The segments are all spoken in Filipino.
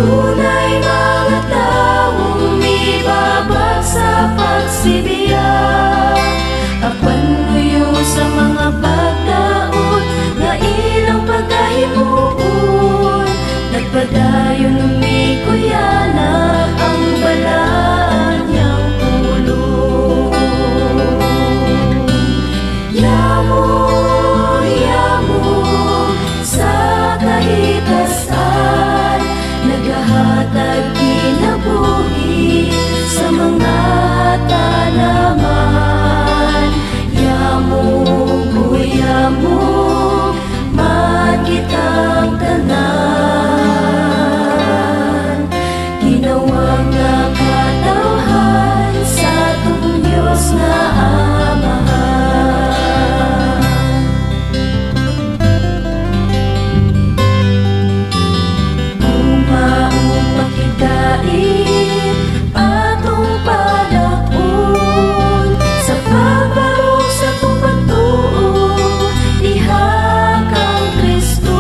Tunay mga taong ibabag sa pagsibiyak, apanuyo sa mga pagdaot nga ilang pagkahimuon. Nagpadayon umikuyana ang balaan niyang pulong. Yamo, yamo sa kahitasan, naghahatag kinabuhi sa mga tanaman. Yamo, yamo man kitang tanan, ginawang nga katawhan sa atong Diyos nga Amahan. Umaong makitain atong padakon sa pagbarog sa atong pagtuo, diha kang Kristo.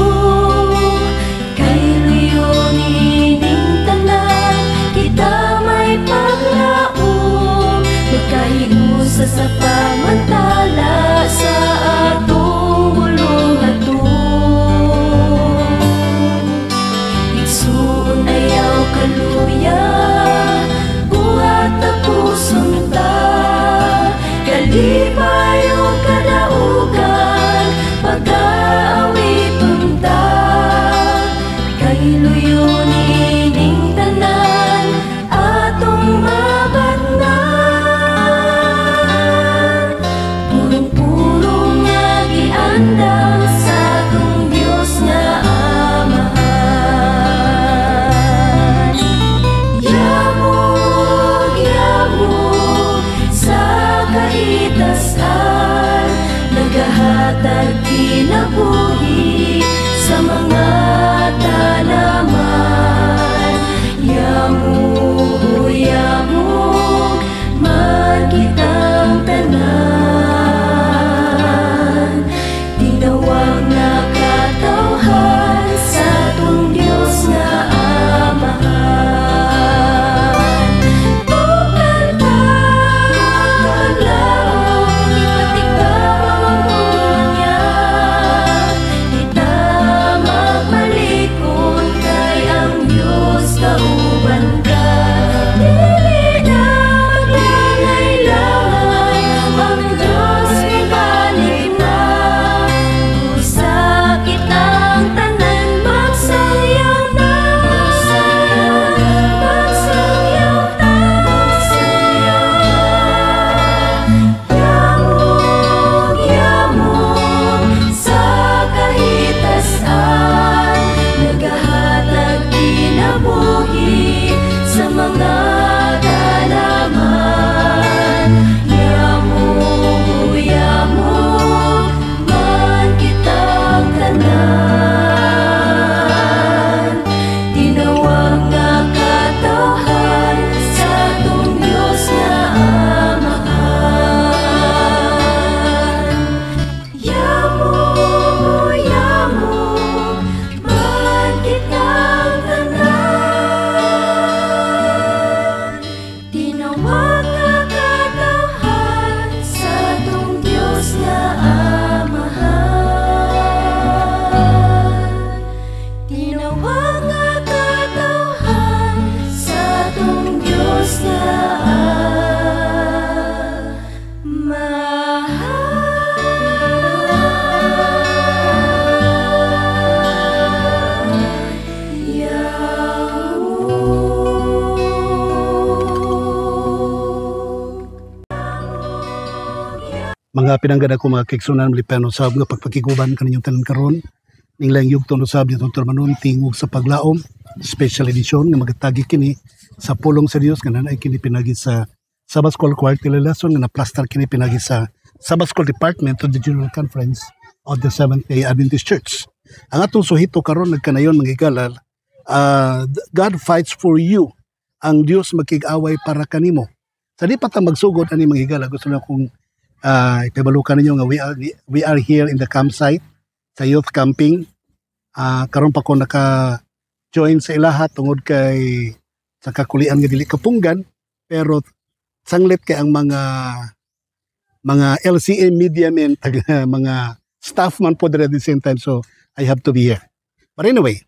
Kay luyon ining tanan, kita may paglaom, magkahiusa sa pamantala sa atong bulong-atong. Igsuon ayaw kaluya, buhat na pusong ta, kalipay o kadaugan, pag-aawiton ta. Kay luyon ining tanan, atong mabatnan, purong-purong nga giandam sa atong Diyos nga Amahan. Yamog, yamog sa kahitasan, naghahatag kinabuhi sa mga tanaman. Yamog, yamog man kitang tanan, tinawag na katawhan sa atong Diyos nga Amahan. Tukan ta maglaom, ipatigaw ang unya, kita magmalikon kay ang Diyos kauban ka. Dili na maglalay-lay, ang Diyos ibalik na. Usa kitang tanan, magsayaw na, magsayaw ta, yamog, yamog sa kahitasan, naghahatag kinabuhi sa mga tanaman. Yamog, yamog man kitang tanan, tinawag nga katawhan sa atong Diyos nga Amahan. Yamog, yamog man kitang tanan, tinawag nga katawhan sa atong Diyos nga Amahan. Tinawag nga katawhan sa atong Diyos nga Mga pinanggada ko mga kiksunan malipano sab nga pagpakiguban kaninyong tanan karon ning lang yugton usab nitong turmanon tingog sa paglaom special edition nga magatagi kini sa pulong sa Dios nga nanay kini pinagi sa Sabbath School Choir Tilalason nga naplastar kini pinagi sa Sabbath School Department of the General Conference of the Seventh-day Adventist Church. Ang atong suhito karon nagkanayon mangigalal, God fights for you. Ang Dios makig-away para kanimo. Sa di pa ta magsugod ani manghigala, gusto na kong ipabalukan ninyo nga we are here in the campsite sa youth camping. Karon pa ko join sa ilaha tungod kay sa kakulian nga dili kapunggan, pero sanglit kay ang mga LCA media men, mga staff man po there at the same time, so I have to be here. But anyway,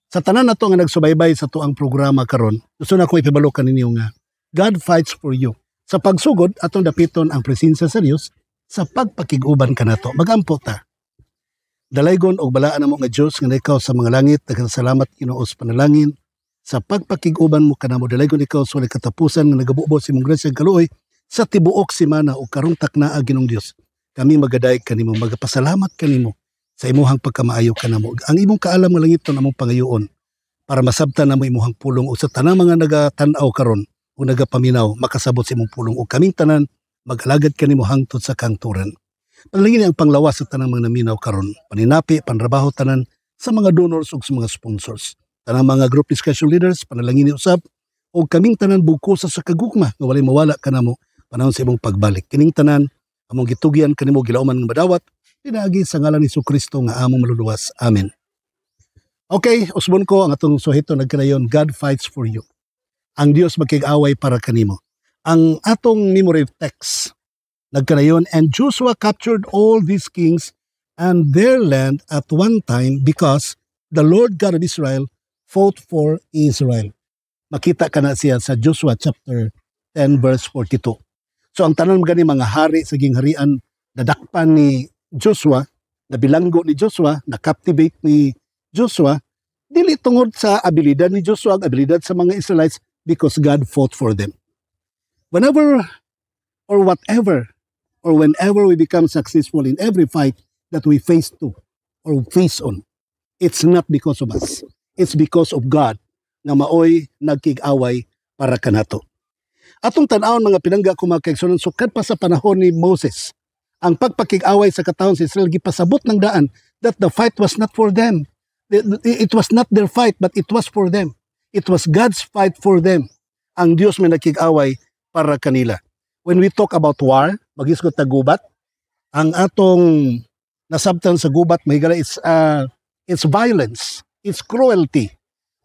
sa tanan na to nga nagsubaybay sa tuang programa karon, gusto na ko ipibalokan ninyo nga God fights for you. Sa pagsugod atong dapiton ang presensya sa Dios sa pagpakiguban kanato. Magampo ta. Dalaygon og balaan namo nga Dios nga ikaw sa mga langit, nagasalamat Ginoo sa panalangin sa pagpakiguban mo kanamo. Dalaygon ikaw sa walay katapusan nga nagabuo sa imong grasya kaluoy sa tibuok semana o karong taknaa Ginoong Dios. Kami magaday kanimo, magapasalamat kanimo sa imuhang pagkamaayo kanamo. Ang imong kaalam nga langiton among pangayoon para masabtan namo imuhang pulong o sa tanang mga nagatan-aw karon o nagapaminaw makasabot sa imong pulong o kaming tanan mag-alagad kanimo hangtod sa kangturan. Panalangin ang panglawas sa tanang mga naminaw karon, paninapi, panrabaho tanan sa mga donors ug sa mga sponsors. Tanang mga group discussion leaders, panalangin ni usab o kaming tanan bugkosa sa kagugma nga walay mawala kanamo panahon sa imong pagbalik. Kining tanan among gitugyan kanimo gilauman nga madawat pinaagi sa ngalan ni Jesucristo nga among maluluwas. Amen. Okay, usbon ko ang atong suhito nagkanayon, God fights for you. Ang Dios magkig-away para kanimo. Ang atong memory text nagkanayon, and Joshua captured all these kings and their land at one time because the Lord God of Israel fought for Israel. Makita ka na siya sa Joshua chapter 10 verse 42. So ang tanan gani mga hari sa gingharian nadakpan ni Joshua, nabilanggo ni Joshua, na-captivate ni Joshua, dili tungod sa abilidad ni Joshua, abilidad sa mga Israelites, because God fought for them. Whenever or whatever or whenever we become successful in every fight that we face to or face on, it's not because of us. It's because of God na maoy nagkig-away para kanato. Atong tan-awon mga pinangga ko mga kaigsunan, sukad pa sa panahon ni Moses, ang pagpakig-away sa katawon sa Israel gipasabot ng daan that the fight was not for them. It was not their fight, but it was for them. It was God's fight for them. Ang Dios may nakig-away para kanila. When we talk about war, magisgot ta gubat, ang atong nasabtan sa gubat mahigala it's violence, it's cruelty.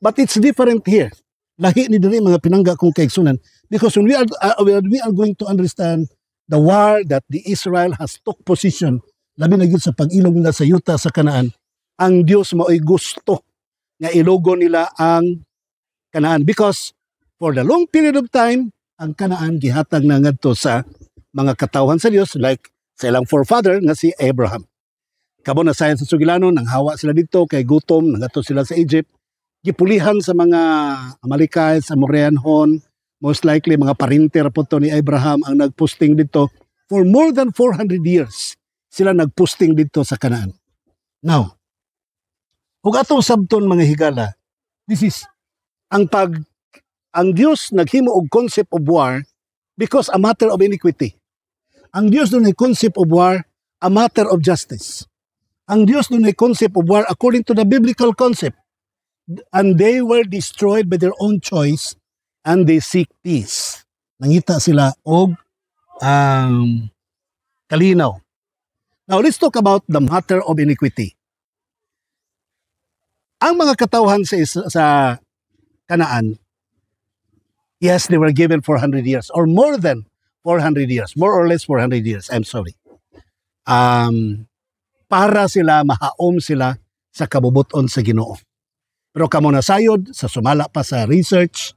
But it's different here. Lahi ni diri mga pinangga kong kaigsunan, because when we are going to understand the war that the Israel has took position, labi na gyud sa pag-ilog nila sa yuta sa Kanaan, ang Dios mao'y gusto nga ilogo nila ang Kanaan, because for the long period of time ang Kanaan gihatag na ngadto sa mga katawhan sa Dios, like sa ilang forefather nga si Abraham. Kabo na sayon sa Sugilano, nang hawa sila dito kay gutom, nangadto sila sa Egypt, gipulihan sa mga Amalekites, Amoreanhon, most likely mga parinter po to ni Abraham ang nagposting dito for more than 400 years. Sila nagposting dito sa Kanaan. Now, kung atong sabton mga higala, this is ang Dios naghimo og concept of war because a matter of iniquity. Ang Dios dunay concept of war a matter of justice. Ang Dios dunay concept of war according to the biblical concept. And they were destroyed by their own choice and they seek peace. Nangita sila og kalinaw. Now, let's talk about the matter of iniquity. Ang mga katawhan sa Kanaan, yes, they were given 400 years or more than 400 years, more or less 400 years, I'm sorry. Para sila, mahaom sila sa kabubuton sa Ginoo. Pero kamo na sayod, sa sumala pa sa research,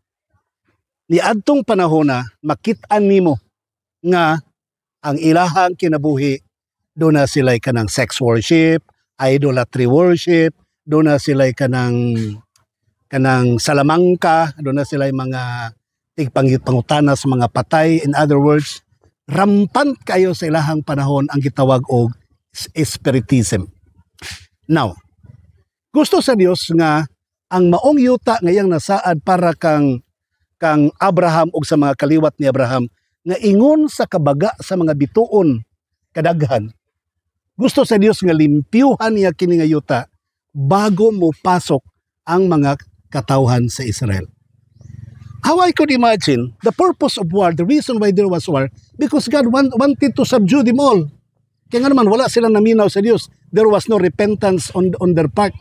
ni adtong panahon na makit-an nimo nga ang ilahang kinabuhi, doon na sila'y kanang sex worship, idolatry worship, doon na sila'y kanang salamangka, doon na sila'y mga tigpangutana sa mga patay. In other words, rampant kayo sa ilahang panahon ang gitawag og spiritism. Now, gusto sa Dios nga ang maong yuta ngayang nasaad para kang Abraham ug sa mga kaliwat ni Abraham nga ingon sa kabaga sa mga bituon kadaghan. Gusto sa Dios nga limpyuhan niya kini nga yuta bago mo pasok ang mga katawhan sa Israel. How I could imagine the purpose of war, the reason why there was war, because God wanted to subdue them all. Kaya nga naman wala silang naminaw sa Dios. There was no repentance on their part.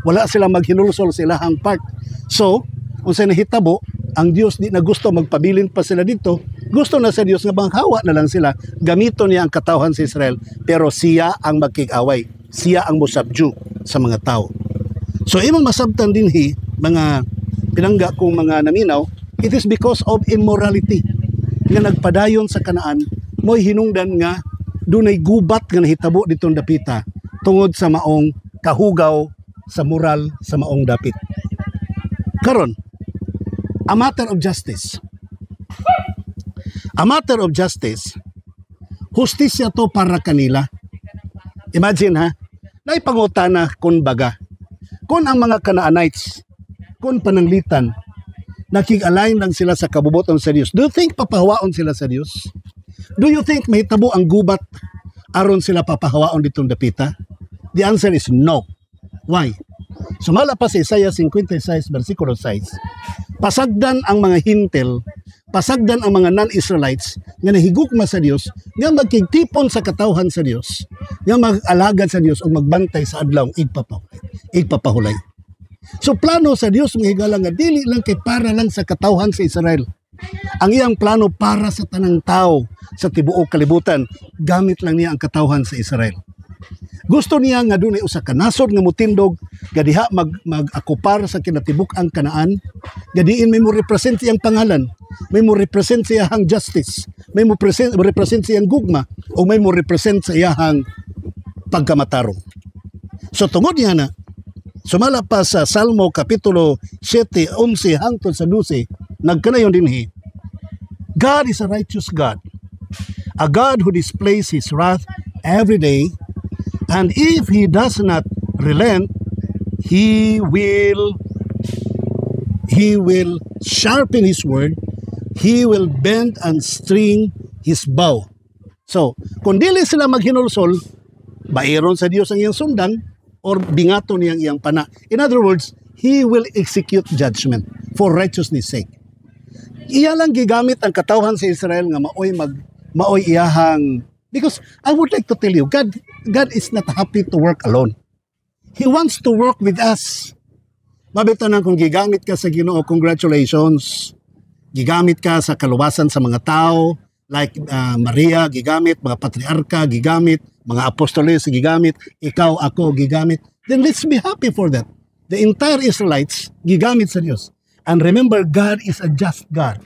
Wala silang maghinulsol sa ilahang part. So, unsay nahitabo, ang Dios di na gusto magpabilin pa sila dito. Gusto na sa Dios nga banghawa na lang sila. Gamito niya ang katawhan sa Israel, pero siya ang magkig-away. Siya ang musabju sa mga tao. So, imong masabtan dinhi, mga pinangga kong mga naminaw, it is because of immorality nga nagpadayon sa Kanaan, mo'y hinungdan nga dunay gubat nga nahitabo ditong dapita tungod sa maong kahugaw sa moral sa maong dapit. Karon, a matter of justice. A matter of justice, hustisya to para kanila. Imagine ha, naipangutana kun baga, kung ang mga Canaanites, kung pananglitan, nakig-align lang sila sa kabubuton sa Dios, do you think papahawaon sila sa Dios? Do you think mahitabo ang gubat aron sila papahawaon ditong dapita? The answer is no. Why? Sumala pa sa Isaiah 56 versikulo 6. Pasagdan ang mga hintel, pasagdan ang mga non-Israelites nga nahigugma sa Dios, nga magkigtipon sa katawhan sa Dios, nga mag-alagad sa Dios o magbantay sa adlaw igpapahulay. So plano sa Dios mga higala nga dili lang kay para lang sa katawhan sa Israel. Ang iyang plano para sa tanang tao sa tibuok kalibutan, gamit lang niya ang katawhan sa Israel. Gusto niya nga dunay usa ka nasod nga mutindog gadiha mag-akupar sa kinatibuk ang Kanaan, gadiin may mo represent siyang pangalan, may mo represent siyang justice, may mo represent siyang gugma, o may mo represent sa iyang pagkamatarong. So tungod niya na, sumala pa sa Salmo Kapitulo 7, 11 hangtod sa 12, nagkanayon dinhi, God is a righteous God, a God who displays His wrath every day, and if He does not relent, He will sharpen His word, He will bend and string His bow. So, kung dili sila maghinulsol, bairon sa Dios ang iyang sundan, or bingato niyang iyang pana. In other words, He will execute judgment for righteousness' sake. Iya lang gigamit ang katawhan sa Israel nga maoy iyahang, because I would like to tell you, God is not happy to work alone. He wants to work with us. Mabitanan kung gigamit ka sa Ginoo, congratulations. Gigamit ka sa kaluwasan sa mga tao, like Maria, gigamit, mga patriarka, gigamit, mga apostoles, gigamit, ikaw, ako, gigamit. Then let's be happy for that. The entire Israelites, gigamit sa Diyos. And remember, God is a just God.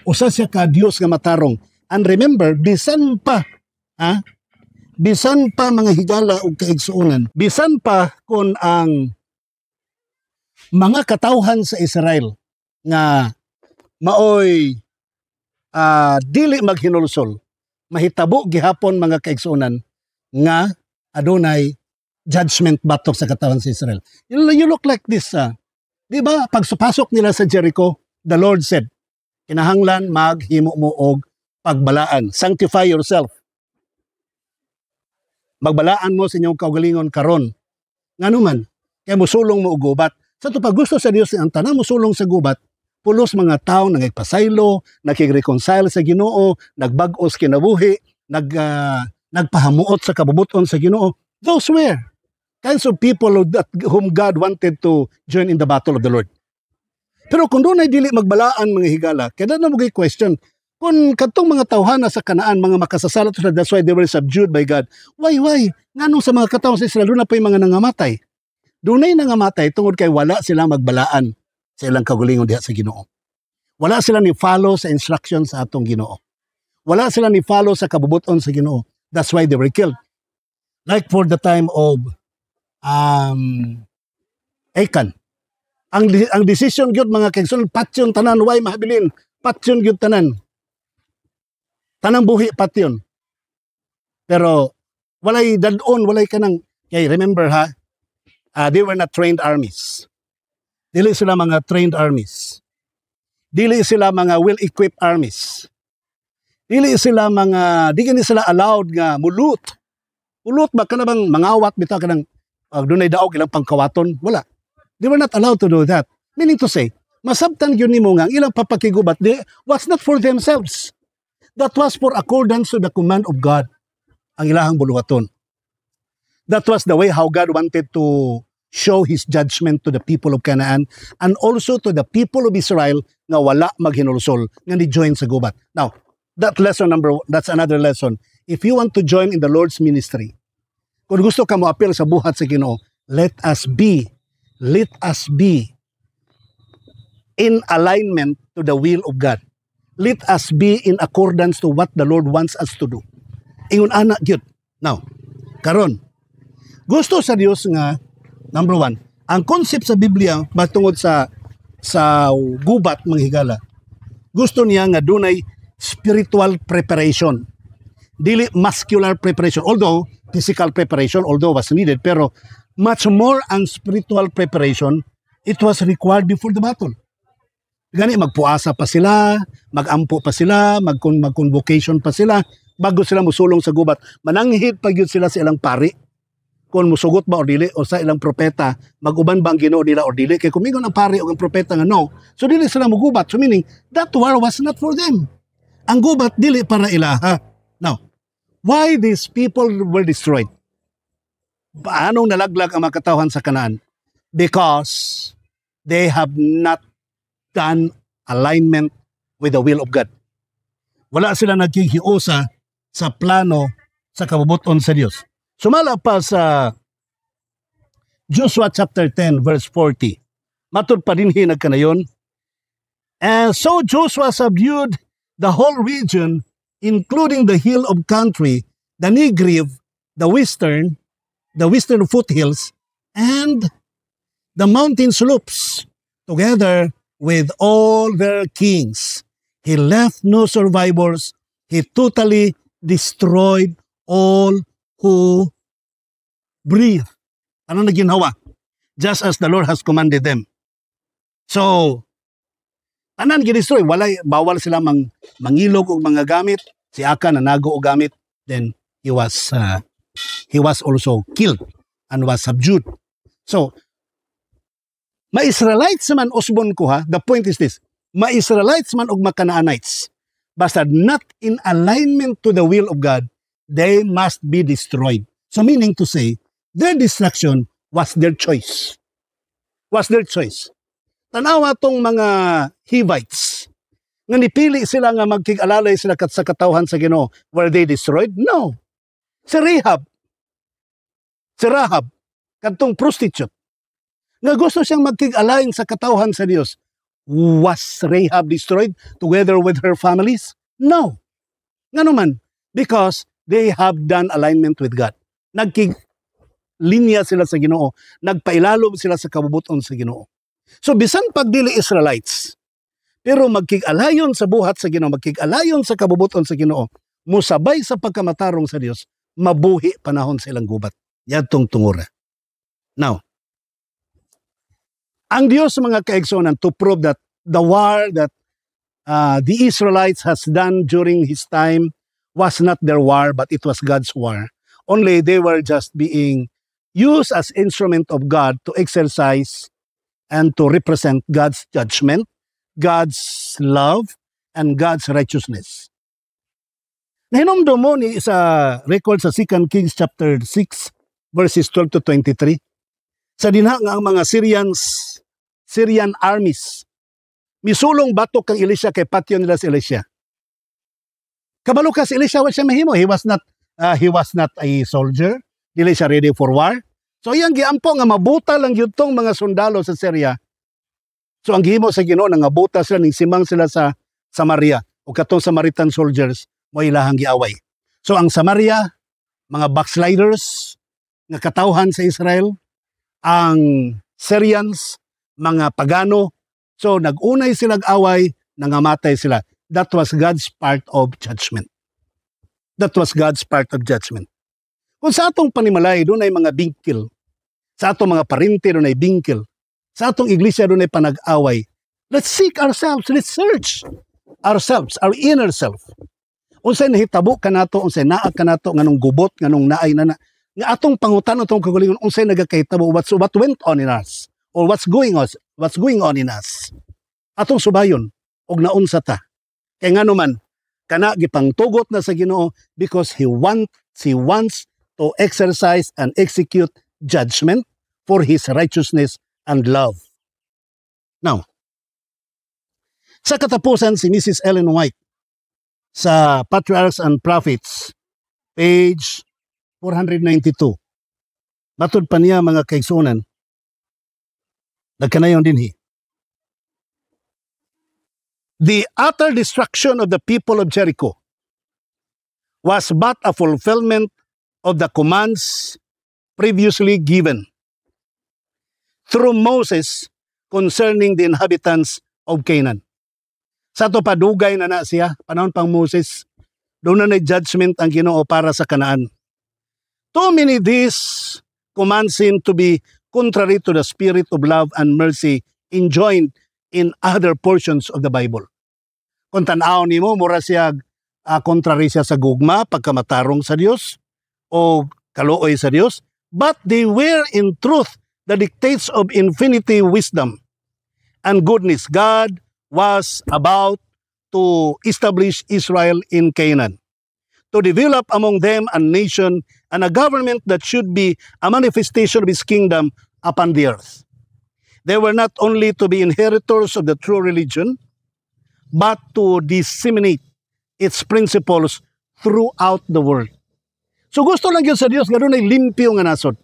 Usa siya ka Diyos nga matarong. And remember, bisan pa mga higala o kaigsuonan, bisan pa kung ang mga katawhan sa Israel nga maoy dili maghinulsol, mahitabo gihapon mga kaigsuonan nga adunay judgment batok sa katawhan sa Israel. You look like this. Di ba, pagsupasok nila sa Jericho, the Lord said, kinahanglan maghimo mo og pagbalaan. Sanctify yourself. Magbalaan mo sa inyong kaugalingon karon. Nganuman, kaya musulong mo og gubat. Sa ito pag gusto sa Dios ang tanang musulong sa gubat, pulos mga tao nagpasaylo, nakig-reconcile sa Ginoo, nagbag-os kinabuhi, nagpahamuot sa kabubuton sa Ginoo. Those were kinds of people whom God wanted to join in the battle of the Lord. Pero kung doon ay dili magbalaan mga higala, kaya na mo question, kung katong mga tawhana sa Kanaan, mga makasasalat sila, that's why they were subdued by God. Why? Nganong sa mga katawhan sa Israel, doon na pa yung mga nangamatay. Doon ay nangamatay tungod kay wala sila magbalaan sa ilang kagulingon diha sa Ginoo. Wala sila ni follow sa instructions sa atong Ginoo. Wala sila ni follow sa kabubuton sa Ginoo. That's why they were killed. Like for the time of Achan. Ang decision gyud mga kaigsoon, patyon tanan, way mahabilin, patyon gyud tanan. Tanang buhi patyon. Pero walay dadon, walay kanang, kay remember they were not trained armies. Dili sila mga trained armies. Dili sila mga well-equipped armies. Dili sila allowed nga mulut. Mulut ba ka na bang mangawat bitaw ka ng dunay daog ilang pangkawaton? Wala. They were not allowed to do that. Meaning to say, masabtan yun ni mo nga ilang papakigubat, was not for themselves. That was for accordance to the command of God, ang ilahang buluhaton. That was the way how God wanted to show His judgment to the people of Canaan and also to the people of Israel nga wala maghinulsol nga ni-join sa gubat. Now, that's another lesson. If you want to join in the Lord's ministry, kung gusto ka mo appeal sa buhat sa Ginoo, let us be in alignment to the will of God. Let us be in accordance to what the Lord wants us to do. Ingon anak gyud. Now, karon gusto sa Dios nga number one, ang concept sa Biblia matungod sa gubat mga higala. Gusto niya nga dunay spiritual preparation. Dili muscular preparation. Although physical preparation was needed, pero much more ang spiritual preparation, it was required before the battle. Gani magpuasa pa sila, magampo pa sila, mag-convocation pa sila bago sila musulong sa gubat. Mananghid pa gyud sila sa ilang pari kung musugot ba o dili o sa ilang propeta, maguban ba ang Ginoo nila o dili. Kay kumingon ang pari o ang propeta nga no, so dili sila mugubat. So meaning that war was not for them. Ang gubat dili para ilaha. Now, why these people were destroyed? Paano nalaglag ang mga katawhan sa Canaan? Because they have not done alignment with the will of God. Wala sila nagkikiusa sa plano sa kabubuton sa Dios. Sumala pa sa Joshua chapter 10 verse 40. Matud pa din nagkanayon. And so Joshua subdued the whole region, including the hill of country, the Negev, the western foothills, and the mountain slopes, together with all their kings. He left no survivors. He totally destroyed all who breathe. Ano na ginawa? Just as the Lord has commanded them. So, tanan gi-destroy. Bawal sila mangilog og mga gamit. Si Akan nanago og gamit. Then, he was also killed and was subdued. So, Ma-Israelites man usbon ko ha, the point is this, Ma-Israelites man og Makanaanites, basta not in alignment to the will of God, they must be destroyed. So meaning to say, their destruction was their choice. Tanawa tong mga Hivites, nga nipili sila nga magkig-alalay sila sa katawhan sa Ginoo, were they destroyed? No. Si Rahab, kadtong prostitute, nga gusto siyang magkig-alayng sa katawhan sa Dios, was Rahab destroyed together with her families? No. Nga naman, because they have done alignment with God. Nagkig-linya sila sa Ginoo, nagpailalom sila sa kabubuton sa Ginoo. So bisan pagdili Israelites, pero magkig-alayon sa buhat sa Ginoo, magkig-alayon sa kabubuton sa Ginoo, musabay sa pagkamatarong sa Dios, mabuhi panahon sa ilang gubat. Yadtong tungura. Now, ang Diyos mga kaigsonan, to prove that the war that the Israelites has done during His time was not their war, but it was God's war. Only they were just being used as instrument of God to exercise and to represent God's judgment, God's love, and God's righteousness. Nahinomdom mo ni sa record sa 2 Kings chapter 6 verses 12 to 23. Sa dinha nga ang mga Syrian armies misulong batok kang Elisha kay patyon nila si Elisha. Kabalo ka si Elisha wa siya mahimo. He was not a soldier. Dili siya ready for war. So iyang giampo nga mabuta lang gyud tong mga sundalo sa Syria. So ang gihimo sa Ginoo nga buta sila ning simang sila sa Samaria o katong Samaritan soldiers mo ilahang giaway. So ang Samaria mga backsliders nga katawhan sa Israel, ang Syrians mga pagano. So nagunay silang away, nangamatay sila. That was God's part of judgment. Kung sa atong panimalay, doon ay mga bingkil. Sa atong mga parinte, doon ay bingkil. Sa atong iglesia, doon ay panag-away. Let's seek ourselves. Let's search ourselves, our inner self. Unsay nahitabo ka nato, unsay naa ka nato, nganong gubot, nganong naay na nga atong pangutan, atong kagalingon, unsay nagakahitabo, what went on in us, or what's going on in us. Atong subayon, og naunsa ta. Kaya nga naman, kana gipangtugot na sa Ginoo because He wants to exercise and execute judgment for His righteousness and love. Now, sa katapusan si Mrs. Ellen White sa Patriarchs and Prophets, page 492. Matod pa niya mga kaigsunan, nagkanayon din the utter destruction of the people of Jericho was but a fulfillment of the commands previously given through Moses concerning the inhabitants of Canaan. Sa to padugay na siya, panahon pang Moses, doon na judgment ang Ginoo para sa Kanaan. Too many these commands seem to be contrary to the spirit of love and mercy enjoined in other portions of the Bible. Kung tanaw nimo, mura siya contrary siya sa gugma, pagkamatarong sa Dios o kaluoy sa Dios, but they were in truth the dictates of infinity wisdom and goodness. God was about to establish Israel in Canaan, to develop among them a nation and a government that should be a manifestation of His kingdom upon the earth. They were not only to be inheritors of the true religion, but to disseminate its principles throughout the world. So gusto lang yun sa Dios nga doon ay limpyo nga nasod.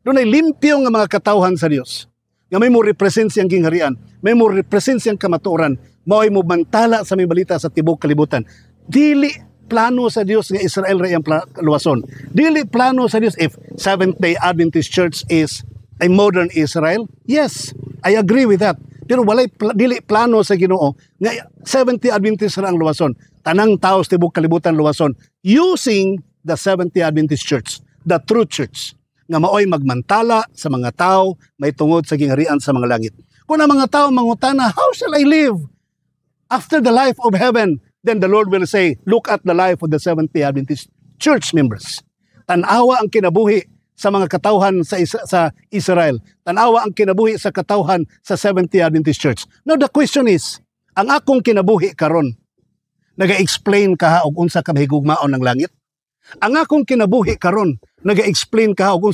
Doon ay limpyo nga mga katawhan sa Dios. Nga may mo represent siyang kingharian, may mo represent siyang kamatuoran, mao ay mo bantala sa may balita sa tibok kalibutan. Dili plano sa Dios nga Israel ray ang luwason. Dili plano sa Dios if Seventh-day Adventist Church is a modern Israel. Yes, I agree with that. Pero walay dili plano sa Ginoo nga Seventh-day Adventist ra ang luwason. Tanang tao sa tibok kalibutan luwason using the Seventh-day Adventist Church, the true church, nga maoy magmantala sa mga tao may tungod sa gingharian sa mga langit. Kung ang mga tao mangutana, how shall I live after the life of heaven? Then the Lord will say, look at the life of the Seventh-day Adventist Church members. Tanawa ang kinabuhi sa mga katawhan sa Israel. Tanawa ang kinabuhi sa katawhan sa Seventh-day Adventist Church. Now the question is, ang akong kinabuhi karon, naga-explain ka og unsa ka mahigugmaon ng langit? Ang akong kinabuhi karon, naga-explain ka og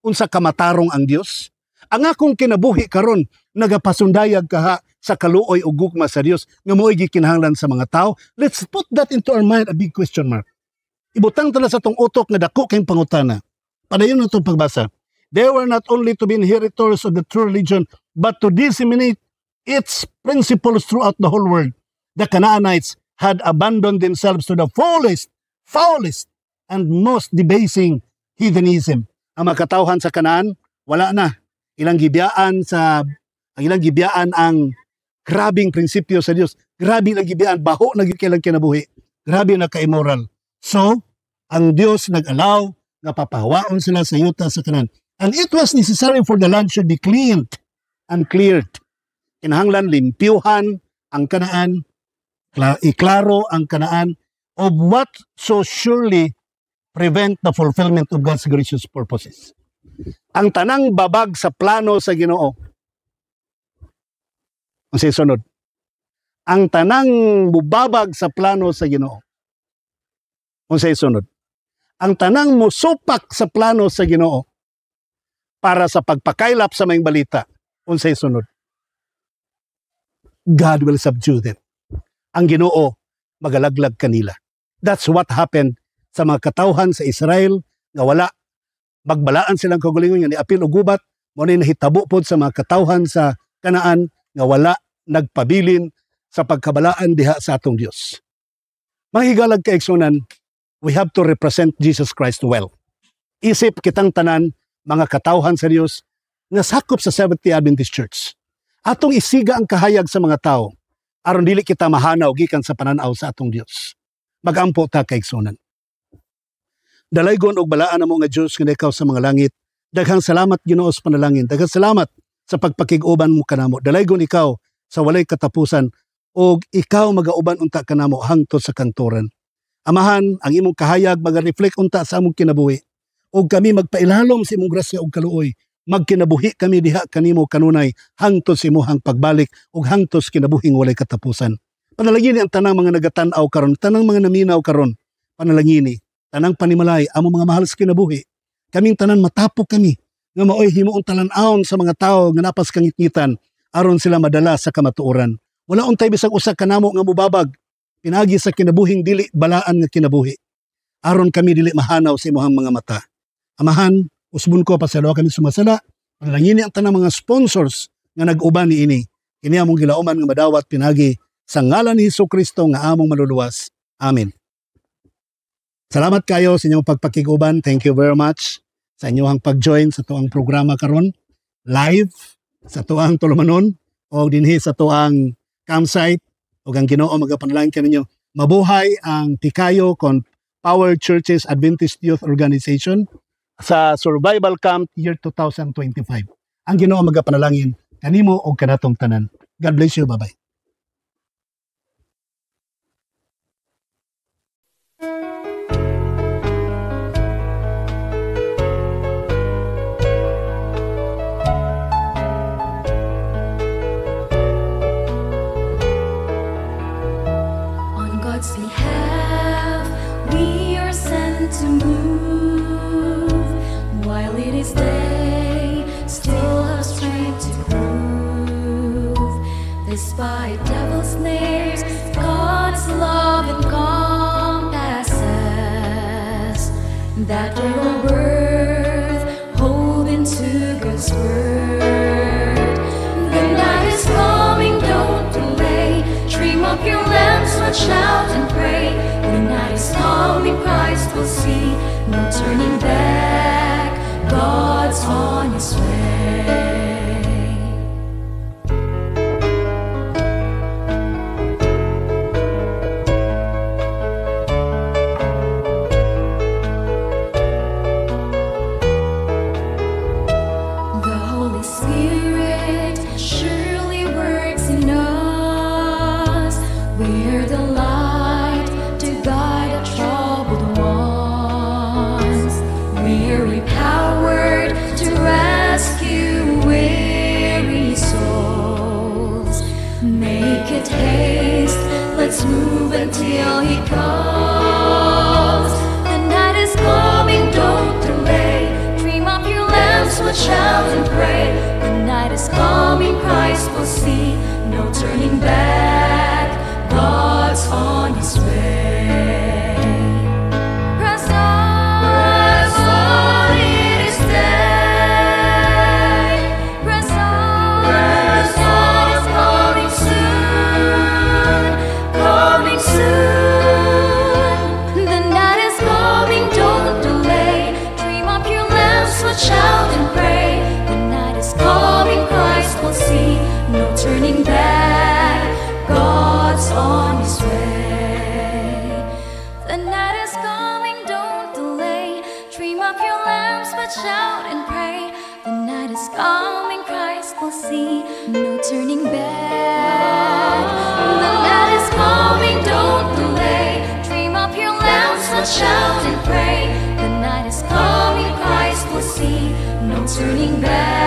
unsa kamatarong ang Dios? Ang akong kinabuhi karon, nagapasundayag ka sa kaluoy o gugma sa Dios nga mo'y gikinahanglan sa mga tao? Let's put that into our mind, a big question mark. Ibutang tala sa tong utok nga dako kayong pangutana. Padayon na itong pagbasa. They were not only to be inheritors of the true religion, but to disseminate its principles throughout the whole world. The Canaanites had abandoned themselves to the foulest, and most debasing heathenism. Ang mga katawhan sa Kanaan, wala na. Ang ilang gibiyaan ang grabing prinsipyo sa Dios. Grabe na gibiyaan, baho na kailang kinabuhi. Grabe na ka-immoral. So, ang Dios nag-allow na papahawaon sila sa yuta sa Kanaan. And it was necessary for the land should be cleaned and cleared. Kinahanglan limpyuhan ang Kanaan, iklaro ang Kanaan of what so surely prevent the fulfillment of God's gracious purposes. Ang tanang babag sa plano sa Ginoo. Ang sunod. Ang tanang bubabag sa plano sa Ginoo. Ang sunod. Ang tanang musupak sa plano sa Ginoo para sa pagpakailap sa mga balita. Ang sunod. God will subdue them. Ang Ginoo magalaglag kanila. That's what happened sa mga katawhan sa Israel nga wala magbalaan silang kagalingon nga niapil og gubat mo ni nahitabo pod sa mga katawhan sa Kanaan nga wala nagpabilin sa pagkabalaan diha sa atong Dios. Mga higalag kaigsunan, we have to represent Jesus Christ well. Isip kitang tanan mga katawhan sa Dios nga sakop sa Seventh-day Adventist Church. Atong isiga ang kahayag sa mga tao aron dili kita mahanaw gikan sa pananaw sa atong Dios. Magampo ta kaigsunan. Dalaygon og balaan namo nga Dios nga ikaw sa mga langit. Daghang salamat Ginoo sa panalangin. Daghang salamat sa pagpakig-uban mo kanamo. Dalaygon ikaw sa walay katapusan og ikaw magauban unta kanamo hangtod sa kantoran. Amahan ang imong kahayag maga-reflect unta sa among kinabuhi. Og kami magpailalom sa imong grasya og kaluoy. Magkinabuhi kami diha kanimo kanunay hangtod sa imong pagbalik og hangtod sa kinabuhing walay katapusan. Panalangini ang tanang mga nagatan-aw karon, tanang mga naminaw karon. Panalangini tanang panimalay, amo mga mahal sa kinabuhi. Kaming tanan matapok kami. nga maoy himuong talan-awon sa mga tao nga napas kangitngitan aron sila madala sa kamatuoran. Wala untay bisag usa kanamo nga mubabag pinagi sa kinabuhing dili balaan nga kinabuhi. Aron kami dili mahanaw sa imong mga mata. Amahan, usbon ko pasalaw kami sumasala. Panalangini ang tanang mga sponsors nga nag-uban ni ini. Kini among gilauman nga madawat pinagi sa ngalan ni Hesukristo nga among maluluwas. Amen. Salamat kayo sa inyong pagpakiguban. Thank you very much sa inyong pag-join sa tuang programa karon live sa tuang tulumanon o dinhi sa tuang campsite o ang Ginoo magapanalangin kaninyo. Mabuhay ang Tikayo kon Power Churches Adventist Youth Organization sa Survival Camp year 2025. Ang Ginoo magapanalangin kanimo og kanatong tanan. God bless you. Bye-bye. On God's behalf, we are sent to move. While it is day, still have strength to prove. Despite devil's snares, God's love encompasses. That will birth hope into God's word. The night is coming, don't delay. Dream up your lamps, let's shout and pray. The night is coming, Christ will see. No turning back, God's on His way. The Holy Spirit surely works in us. We're the light to guide the troubled ones. We're empowered to rescue weary souls. Make it haste, let's move until He comes. The night is coming, don't delay. Dream up your lamps, let's shout and pray. The night is coming, Christ will see. No turning back, God's on His way. Press on, it is day. Press on, it's coming soon, coming soon. The night is coming, don't delay. Dream up your lamps, let's shout and pray. The night is coming, Christ will see. No turning back, God's on His way. The night is coming, don't delay. Dream up your lamps, but shout and pray. The night is coming, Christ will see. No turning back. The night is coming, don't delay. Dream up your lamps, but shout and pray. The night is coming, Christ will see. No turning back.